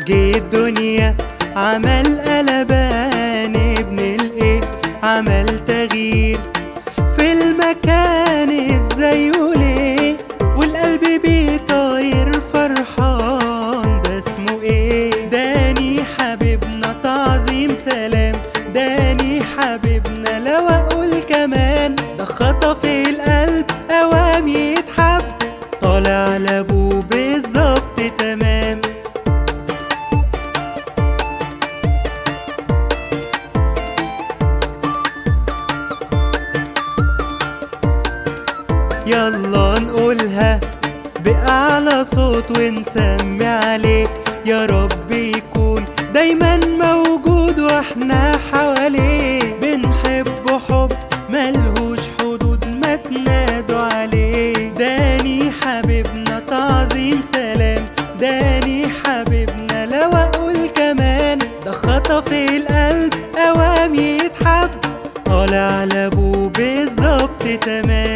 جه الدنيا عمل قلبان، ابن الايه عمل تغيير في المكان، ازاي وليه والقلب بيطاير فرحان. ده اسمه ايه؟ داني حبيبنا تعظيم سلام، داني حبيبنا لو اقول كمان، ده خطف القلب اوام يتحب، طالع لابوه بالظبط تمام. يلا نقولها بأعلى صوت ونسمي عليه، يا رب يكون دايما موجود واحنا حواليه، بنحبه حب ملهوش حدود ما تنادوا عليه. داني حبيبنا تعظيم سلام، داني حبيبنا لو اقول كمان، ده خطف القلب اوام يتحب، طالع لابوه بالظبط تمام.